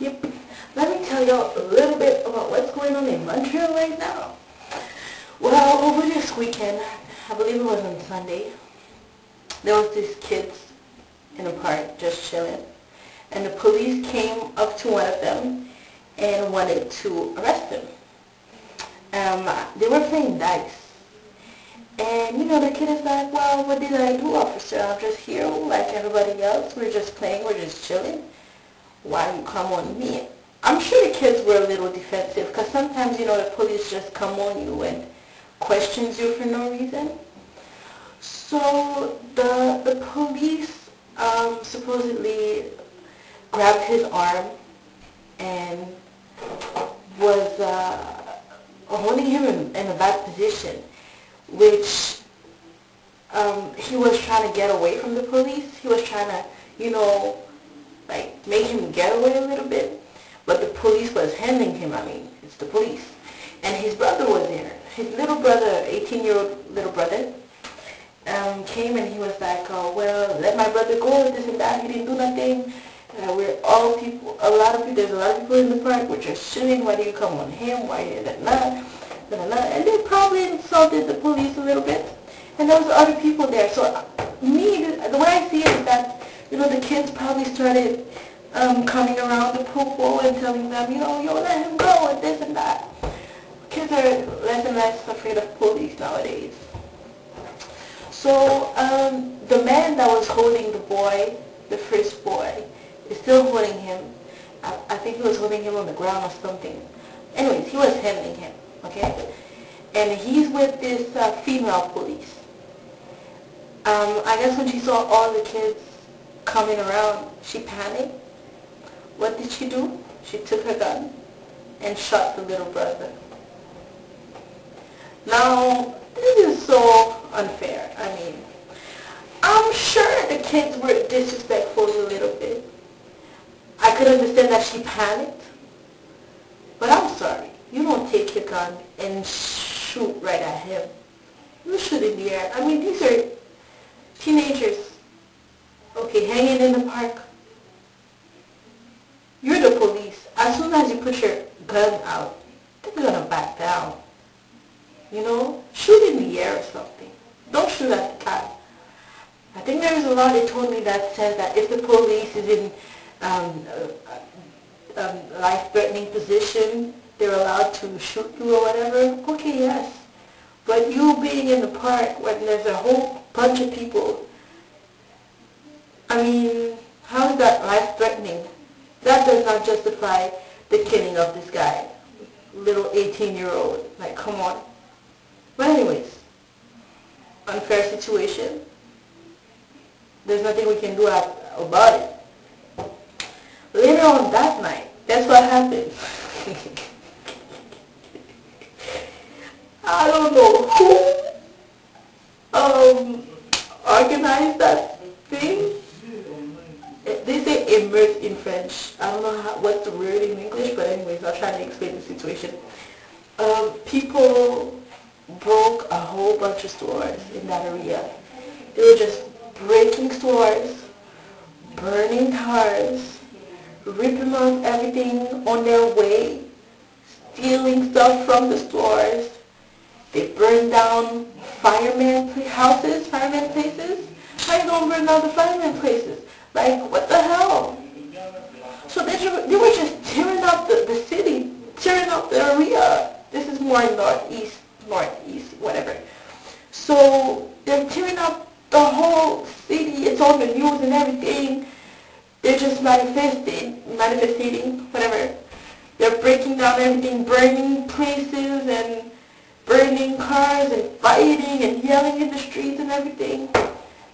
Yep. Let me tell y'all a little bit about what's going on in Montreal right now. Well, over this weekend, I believe it was on Sunday, there was these kids in a park just chilling, and the police came up to one of them and wanted to arrest him. They were playing dice. And, you know, the kid is like, well, what did I do, officer? I'm just here like everybody else. We're just playing. We're just chilling. Why you come on me? I'm sure the kids were a little defensive because sometimes, you know, the police just come on you and questions you for no reason. So the police supposedly grabbed his arm and was holding him in a bad position, which he was trying to get away from the police. He was trying to, you know, like make him get away a little bit, but the police was handling him. I mean, it's the police. And his brother was there. His little brother, 18-year-old little brother, came and he was like, oh, well, let my brother go, this and that. He didn't do nothing. We're all people, there's a lot of people in the park. We're just chilling. Why do you come on him? Why is that not? And they probably insulted the police a little bit. And there was other people there. So the way I see it is that, you know, the kids probably started coming around the popo and telling them, you know, yo, let him go and this and that. Kids are less and less afraid of police nowadays. So the man that was holding the boy, the first boy, is still holding him. I think he was holding him on the ground or something. Anyways, he was handling him, okay? And he's with this female police. I guess when she saw all the kids coming around, she panicked. What did she do? She took her gun and shot the little brother. Now, this is so unfair. I mean, I'm sure the kids were disrespectful a little bit. I could understand that she panicked, but I'm sorry. You don't take your gun and shoot right at him. You shoot in the air. I mean, these are teenagers, okay, hanging in the park. You're the police. As soon as you put your gun out, they're going to back down. You know, shoot in the air or something. Don't shoot at the cat. I think there is a law they told me that says that if the police is in life-threatening position, they're allowed to shoot you or whatever. Okay, yes. But you being in the park when there's a whole bunch of people, I mean, how is that life-threatening? That does not justify the killing of this guy, little 18-year-old. Like, come on. But anyways, unfair situation. There's nothing we can do about it. Later on that night, that's what happened. I don't know who organized that thing. They say immerse in French. I don't know what's the word in English, but anyways, I'll try to explain the situation. People broke a whole bunch of stores in that area. They were just breaking stores, burning cars, ripping off everything on their way, stealing stuff from the stores. They burned down fireman houses, fireman places. How are you going to burn down the fireman places? Like, what the hell? So they were just tearing up the city, tearing up the area. This is more northeast, whatever. So they're tearing up the whole city. It's on the news and everything. They're just manifesting, whatever. They're breaking down everything, burning places and burning cars and fighting and yelling in the streets and everything.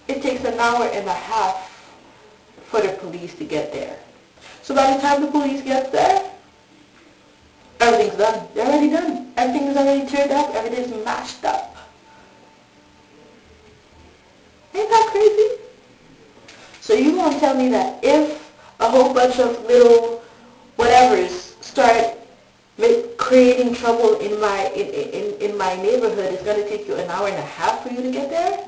It takes an hour and a half for the police to get there. So by the time the police gets there, everything's done. They're already done. Everything is already teared up. Everything's mashed up. Ain't that crazy? So you gonna tell me that if a whole bunch of little whatevers start creating trouble in my neighborhood, it's gonna take you an hour and a half for you to get there?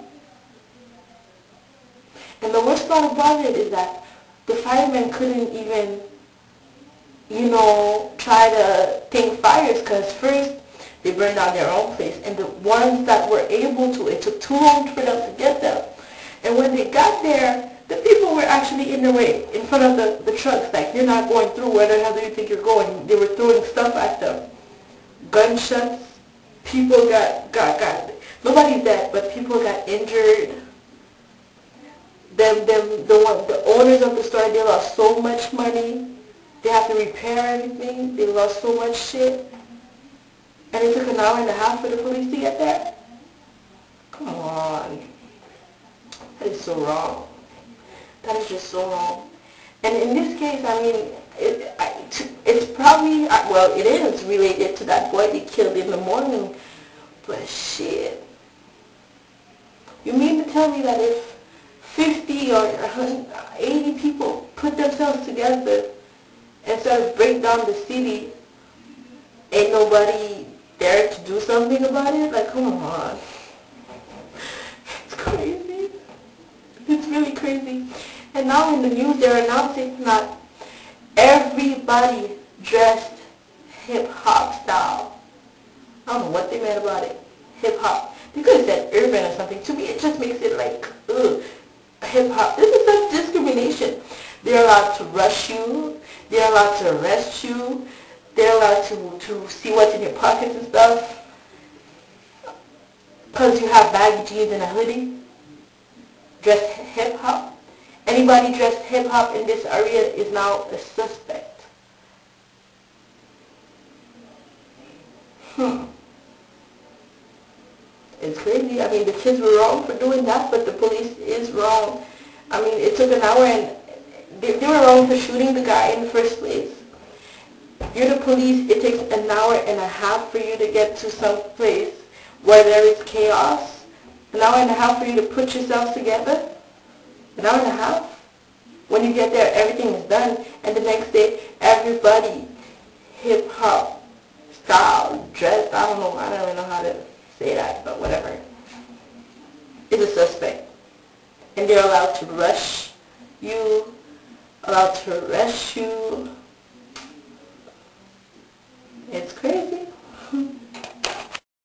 And the worst part about it is that the firemen couldn't even try to think fires, because first they burned down their own place, and the ones that were able to, it took too long for them to get them. And when they got there, the people were actually in the way, in front of the trucks, like they're not going through. Where the hell do you think you're going? They were throwing stuff at them. Gunshots. People got nobody's dead, but people got injured. The owners of the store, they lost so much money. They have to repair everything. They lost so much shit. And it took an hour and a half for the police to get there? Come on. That is so wrong. That is just so wrong. And in this case, I mean, it's probably, well, it is related to that boy they killed in the morning. But shit. You mean to tell me that if 50 or 80 people put themselves together and sort of break down the city, ain't nobody there to do something about it? Like, come on. It's crazy. It's really crazy. And now in the news they're announcing that everybody dressed hip-hop style. I don't know what they meant about it. Hip-hop. They could have said urban or something. To me, it just makes it like, ugh, hip-hop. This is such discrimination. They're allowed to rush you. They're allowed to arrest you. They're allowed to see what's in your pockets and stuff. Because you have baggy jeans and a hoodie. Dressed hip-hop. Anybody dressed hip-hop in this area is now a suspect. It's crazy. I mean, the kids were wrong for doing that, but the police is wrong. I mean, it took an hour, and they were wrong for shooting the guy in the first place. You're the police. It takes an hour and a half for you to get to some place where there is chaos. An hour and a half for you to put yourselves together. An hour and a half. When you get there, everything is done, and the next day, everybody hip-hop style, dressed, I don't even know how to say that, but whatever, is a suspect. And they're allowed to rush you, allowed to arrest you,